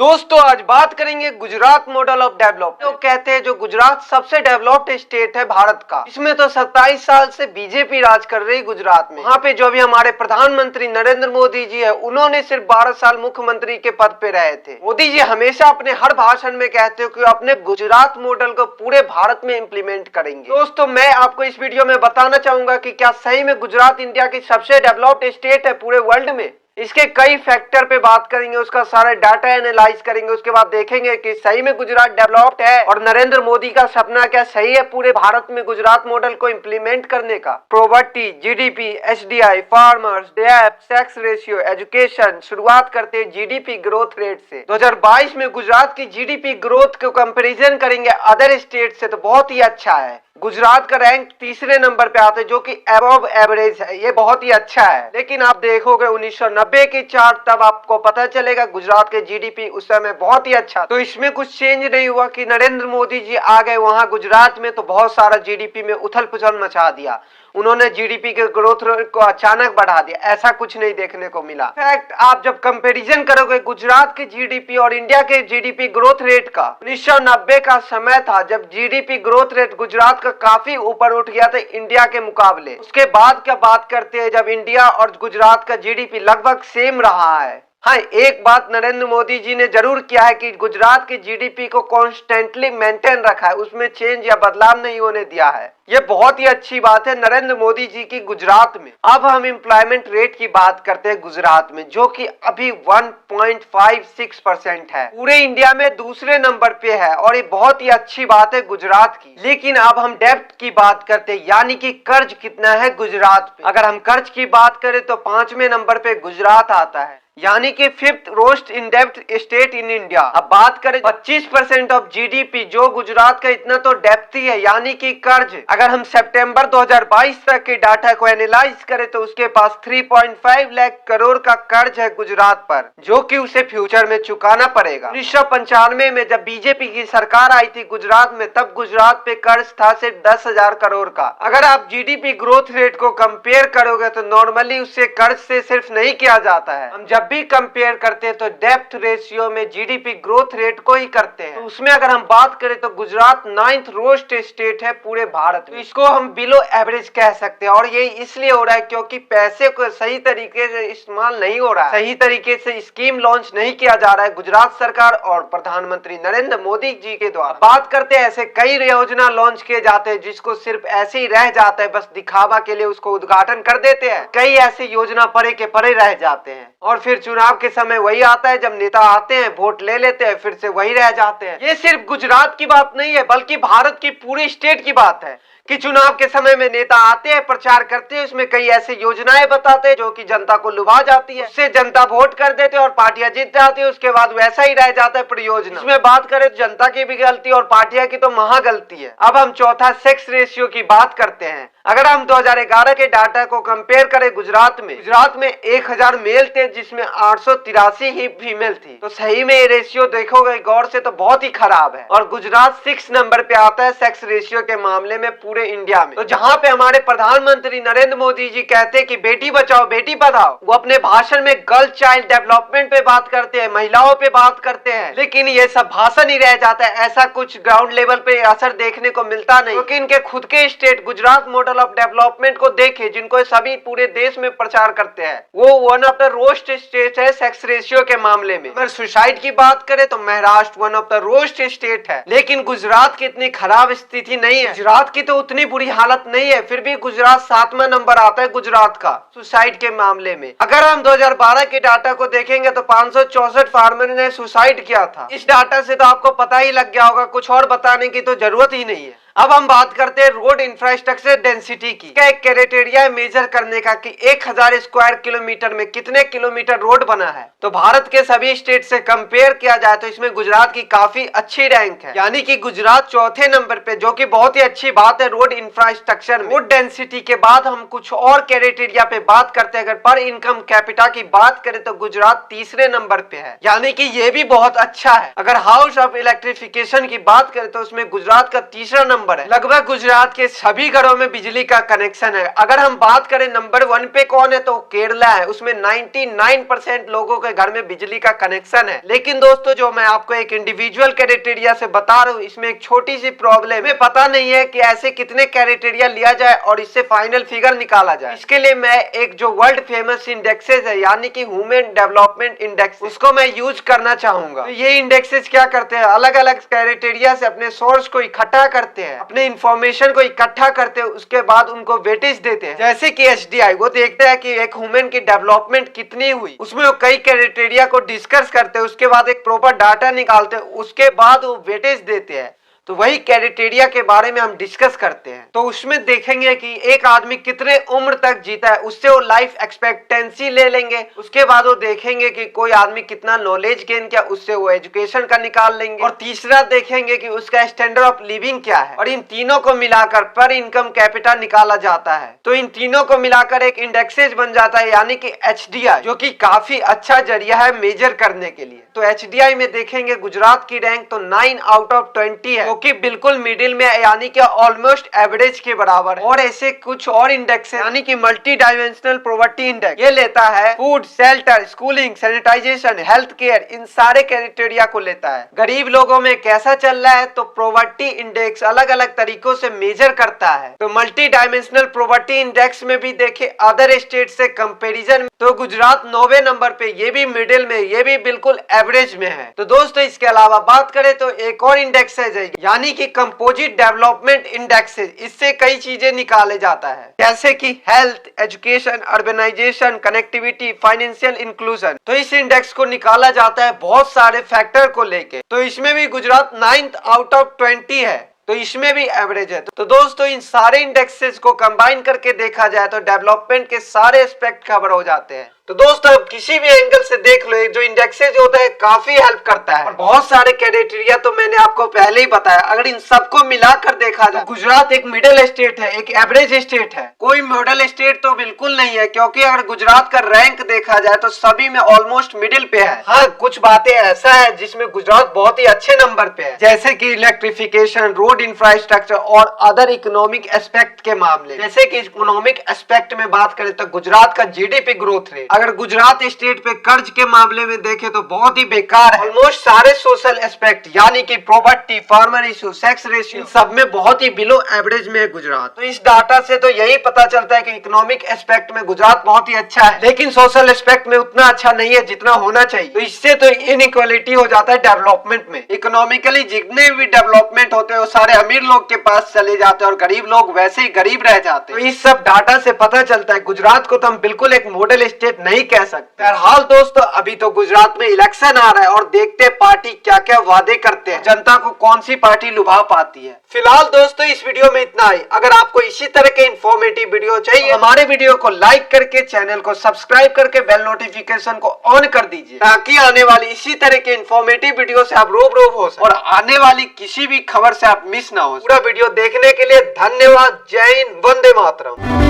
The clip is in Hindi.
दोस्तों आज बात करेंगे गुजरात मॉडल ऑफ डेवलपमेंट। लोग कहते हैं जो गुजरात सबसे डेवलप्ड स्टेट है भारत का। इसमें तो 27 साल से बीजेपी राज कर रही गुजरात में। वहाँ पे जो अभी हमारे प्रधानमंत्री नरेंद्र मोदी जी है, उन्होंने सिर्फ 12 साल मुख्यमंत्री के पद पे रहे थे। मोदी जी हमेशा अपने हर भाषण में कहते हो कि अपने गुजरात मॉडल को पूरे भारत में इम्प्लीमेंट करेंगे। दोस्तों मैं आपको इस वीडियो में बताना चाहूंगा कि क्या सही में गुजरात इंडिया की सबसे डेवलप्ड स्टेट है पूरे वर्ल्ड में। इसके कई फैक्टर पे बात करेंगे, उसका सारा डाटा एनालाइज करेंगे, उसके बाद देखेंगे कि सही में गुजरात डेवलप्ड है और नरेंद्र मोदी का सपना क्या सही है पूरे भारत में गुजरात मॉडल को इम्प्लीमेंट करने का। पॉवर्टी, जीडीपी, एसडीआई, फार्मर्स, डेब्ट, सेक्स रेशियो, एजुकेशन। शुरुआत करते हैं जीडीपी ग्रोथ रेट से। 2022 में गुजरात की जीडीपी ग्रोथ को कंपैरिजन करेंगे अदर स्टेट से तो बहुत ही अच्छा है। गुजरात का रैंक तीसरे नंबर पे आता है जो कि अबव एवरेज है, ये बहुत ही अच्छा है। लेकिन आप देखोगे 1990 की चार्ट तब आपको पता चलेगा गुजरात के जीडीपी उस समय बहुत ही अच्छा। तो इसमें कुछ चेंज नहीं हुआ कि नरेंद्र मोदी जी आ गए वहां गुजरात में तो बहुत सारा जीडीपी में उथल पुथल मचा दिया। उन्होंने जीडीपी के ग्रोथ रेट को अचानक बढ़ा दिया, ऐसा कुछ नहीं देखने को मिला। फैक्ट आप जब कंपैरिजन करोगे गुजरात के जीडीपी और इंडिया के जीडीपी ग्रोथ रेट का, 1990 का समय था जब जीडीपी ग्रोथ रेट गुजरात का काफी ऊपर उठ गया था इंडिया के मुकाबले। उसके बाद क्या बात करते हैं जब इंडिया और गुजरात का जीडीपी लगभग सेम रहा है। हाँ, एक बात नरेंद्र मोदी जी ने जरूर किया है कि गुजरात के जीडीपी को कॉन्स्टेंटली मेंटेन रखा है, उसमें चेंज या बदलाव नहीं होने दिया है। ये बहुत ही अच्छी बात है नरेंद्र मोदी जी की गुजरात में। अब हम एम्प्लॉयमेंट रेट की बात करते हैं गुजरात में, जो कि अभी 1.56% है, पूरे इंडिया में दूसरे नंबर पे है और ये बहुत ही अच्छी बात है गुजरात की। लेकिन अब हम डेब्ट की बात करते हैं, यानी कि कर्ज कितना है गुजरात पे। अगर हम कर्ज की बात करें तो 5वें नंबर पे गुजरात आता है, यानी कि 5th रोस्ट इन डेब्ट स्टेट इन इंडिया। अब बात करें 25% ऑफ जीडीपी जो गुजरात का इतना तो डेब्ट ही है, यानी कि कर्ज। अगर हम सितंबर 2022 तक के डाटा को एनालाइज करें तो उसके पास 3.5 लाख करोड़ का कर्ज है गुजरात पर, जो कि उसे फ्यूचर में चुकाना पड़ेगा। 1995 में जब बीजेपी की सरकार आई थी गुजरात में, तब गुजरात पे कर्ज था सिर्फ 10,000 करोड़ का। अगर आप जीडीपी ग्रोथ रेट को कंपेयर करोगे तो नॉर्मली उससे कर्ज से सिर्फ नहीं किया जाता है। हम जब भी कंपेयर करते हैं तो डेब्ट रेशियो में जीडीपी ग्रोथ रेट को ही करते हैं। तो उसमें अगर हम बात करें तो गुजरात 9th रोस्ट स्टेट है पूरे भारत में। तो इसको हम बिलो एवरेज कह सकते हैं और ये इसलिए हो रहा है क्योंकि पैसे को सही तरीके से इस्तेमाल नहीं हो रहा है, सही तरीके से स्कीम लॉन्च नहीं किया जा रहा है गुजरात सरकार और प्रधानमंत्री नरेंद्र मोदी जी के द्वारा। बात करते हैं ऐसे कई योजना लॉन्च किए जाते हैं जिसको सिर्फ ऐसे ही रह जाता है, बस दिखावा के लिए उसको उद्घाटन कर देते हैं। कई ऐसी योजना परे के परे रह जाते हैं और फिर चुनाव के समय वही आता है, जब नेता आते हैं वोट ले लेते हैं, फिर से वही रह जाते हैं। ये सिर्फ गुजरात की बात नहीं है बल्कि भारत की पूरी स्टेट की बात है कि चुनाव के समय में नेता आते हैं, प्रचार करते हैं, उसमें कई ऐसी योजनाएं बताते हैं जो कि जनता को लुभा जाती है, उससे जनता वोट कर देते हैं और पार्टियां जीत जाती है। उसके बाद वैसा ही रह जाता है परियोजना। इसमें बात करें तो जनता की भी गलती और पार्टियां की तो महा गलती है। अब हम चौथा सेक्स रेशियो की बात करते हैं। अगर हम 2011 के डाटा को कंपेयर करें गुजरात में 1000 मेल थे जिसमें 883 ही फीमेल थी। तो सही में ये रेशियो देखोगे गौर से तो बहुत ही खराब है और गुजरात 6 नंबर पे आता है सेक्स रेशियो के मामले में पूरे इंडिया में। तो जहाँ पे हमारे प्रधानमंत्री नरेंद्र मोदी जी कहते हैं कि बेटी बचाओ बेटी पढ़ाओ, वो अपने भाषण में गर्ल चाइल्ड डेवलपमेंट पे बात करते हैं, महिलाओं पे बात करते हैं, लेकिन ये सब भाषण ही रह जाता है। ऐसा कुछ ग्राउंड लेवल पे असर देखने को मिलता नहीं, क्योंकि इनके खुद के state Gujarat model of development को देखे जिनको सभी पूरे देश में प्रचार करते हैं, वो one of the roast state है सेक्स रेशियो के मामले में। अगर सुसाइड की बात करें तो Maharashtra one of the roast state है, लेकिन गुजरात की इतनी खराब स्थिति नहीं है। गुजरात की तो उतनी बुरी हालत नहीं है, फिर भी गुजरात 7वां नंबर आता है गुजरात का सुसाइड के मामले में। अगर हम 2012 के डाटा को देखेंगे तो 564 फार्मर ने सुसाइड किया था। इस डाटा से तो आपको पता ही लग गया होगा, कुछ और बताने की तो जरूरत ही नहीं है। अब हम बात करते हैं रोड इंफ्रास्ट्रक्चर डेंसिटी की। क्या एक क्राइटेरिया है मेजर करने का कि 1000 स्क्वायर किलोमीटर में कितने किलोमीटर रोड बना है। तो भारत के सभी स्टेट से कंपेयर किया जाए तो इसमें गुजरात की काफी अच्छी रैंक है, यानी कि गुजरात चौथे नंबर पे, जो कि बहुत ही अच्छी बात है रोड इंफ्रास्ट्रक्चर में। रोड डेंसिटी के बाद हम कुछ और क्राइटेरिया पे बात करते हैं। अगर पर इनकम कैपिटा की बात करें तो गुजरात तीसरे नंबर पे है, यानी कि ये भी बहुत अच्छा है। अगर हाउस ऑफ इलेक्ट्रिफिकेशन की बात करें तो उसमें गुजरात का तीसरा नंबर नंबर है। लगभग गुजरात के सभी घरों में बिजली का कनेक्शन है। अगर हम बात करें नंबर 1 पे कौन है तो केरला है, उसमें 99% लोगों के घर में बिजली का कनेक्शन है। लेकिन दोस्तों जो मैं आपको एक इंडिविजुअल क्राइटेरिया से बता रहा हूँ, इसमें एक छोटी सी प्रॉब्लम है, पता नहीं है कि ऐसे कितने क्राइटेरिया लिया जाए और इससे फाइनल फिगर निकाला जाए। इसके लिए मैं एक जो वर्ल्ड फेमस इंडेक्सेस है यानी कि ह्यूमन डेवलपमेंट इंडेक्स, उसको मैं यूज करना चाहूंगा। तो ये इंडेक्सेस क्या करते हैं, अलग अलग क्राइटेरिया से अपने सोर्स को इकट्ठा करते हैं, अपने इंफॉर्मेशन को इकट्ठा करते हैं, उसके बाद उनको वेटेज देते हैं। जैसे कि HDI वो देखते हैं कि एक ह्यूमन की डेवलपमेंट कितनी हुई, उसमें वो कई क्राइटेरिया को डिस्कस करते हैं, उसके बाद एक प्रॉपर डाटा निकालते हैं, उसके बाद वो वेटेज देते हैं। तो वही क्राइटेरिया के बारे में हम डिस्कस करते हैं। तो उसमें देखेंगे कि एक आदमी कितने उम्र तक जीता है, उससे वो लाइफ एक्सपेक्टेंसी ले लेंगे। उसके बाद वो देखेंगे कि कोई आदमी कितना नॉलेज गेन किया, उससे वो एजुकेशन का निकाल लेंगे। और तीसरा देखेंगे कि उसका स्टैंडर्ड ऑफ लिविंग क्या है, और इन तीनों को मिलाकर पर इनकम कैपिटा निकाला जाता है। तो इन तीनों को मिलाकर एक इंडेक्सेज बन जाता है यानी कि HDI, जो कि काफी अच्छा जरिया है मेजर करने के लिए। तो HDI में देखेंगे गुजरात की रैंक तो 9 आउट ऑफ 20 है, कि बिल्कुल मिडिल में यानी कि ऑलमोस्ट एवरेज के बराबर है। और ऐसे कुछ और इंडेक्स है यानी कि मल्टी डायमेंशनल पॉवर्टी इंडेक्स, ये लेता है food, shelter, schooling, sanitization, health care, इन सारे क्राइटेरिया को लेता है। गरीब लोगों में कैसा चल रहा है तो पॉवर्टी इंडेक्स अलग अलग तरीकों से मेजर करता है। तो मल्टी डायमेंशनल पॉवर्टी इंडेक्स में भी देखे अदर स्टेट से कंपेरिजन तो गुजरात 9वें नंबर पे, ये भी मिडिल में, ये भी बिल्कुल एवरेज में है। तो दोस्तों इसके अलावा बात करें तो एक और इंडेक्स है यानी कि कंपोजिट डेवलपमेंट इंडेक्स, इससे कई चीजें निकाले जाता है जैसे कि health, education, urbanisation, connectivity, financial inclusion. तो इस इंडेक्स को निकाला जाता है बहुत सारे फैक्टर को लेके। तो इसमें भी गुजरात 9th आउट ऑफ 20 है, तो इसमें भी एवरेज है। तो दोस्तों इन सारे इंडेक्सेस को कंबाइन करके देखा जाए तो डेवलपमेंट के सारे एस्पेक्ट कवर हो जाते हैं। तो दोस्तों अब किसी भी एंगल से देख लो, जो इंडेक्सेज होता है काफी हेल्प करता है। और बहुत सारे क्राइटेरिया तो मैंने आपको पहले ही बताया, अगर इन सबको मिलाकर देखा जाए गुजरात एक मिडिल स्टेट है, एक एवरेज स्टेट है, कोई मॉडल स्टेट तो बिल्कुल नहीं है। क्योंकि अगर गुजरात का रैंक देखा जाए तो सभी में ऑलमोस्ट मिडिल पे है। हाँ कुछ बातें ऐसा है जिसमें गुजरात बहुत ही अच्छे नंबर पे है, जैसे कि इलेक्ट्रिफिकेशन, रोड इंफ्रास्ट्रक्चर और अदर इकोनॉमिक एस्पेक्ट के मामले। जैसे कि इकोनॉमिक एस्पेक्ट में बात करें तो गुजरात का GDP ग्रोथ रेट, अगर गुजरात स्टेट पे कर्ज के मामले में देखें तो बहुत ही बेकार है। ऑलमोस्ट सारे सोशल एस्पेक्ट यानी कि property, farmer issue, sex ratio, सब में बहुत ही बिलो एवरेज में है गुजरात। तो इस डाटा से तो यही पता चलता है कि इकोनॉमिक एस्पेक्ट में गुजरात बहुत ही अच्छा है, लेकिन सोशल एस्पेक्ट में उतना अच्छा नहीं है जितना होना चाहिए। तो इससे तो इनइक्वालिटी हो जाता है डेवलपमेंट में। इकोनॉमिकली जितने भी डेवलपमेंट होते हैं वो सारे अमीर लोग के पास चले जाते हैं और गरीब लोग वैसे ही गरीब रह जाते हैं। तो इस सब डाटा से पता चलता है गुजरात को तो हम बिल्कुल एक मॉडल स्टेट नहीं कह सकते। हाल दोस्तों अभी तो गुजरात में इलेक्शन आ रहा है और देखते हैं पार्टी क्या क्या वादे करते हैं, जनता को कौन सी पार्टी लुभा पाती है। फिलहाल दोस्तों इस वीडियो में इतना ही। अगर आपको इसी तरह के इंफॉर्मेटिव वीडियो चाहिए, हमारे वीडियो को लाइक करके चैनल को सब्सक्राइब करके बेल नोटिफिकेशन को ऑन कर दीजिए, ताकि आने वाली इसी तरह के इंफॉर्मेटिव वीडियो से आप रूबरू हो सके और आने वाली किसी भी खबर से आप मिस ना हो। पूरा वीडियो देखने के लिए धन्यवाद। जय हिंद, वंदे मातरम।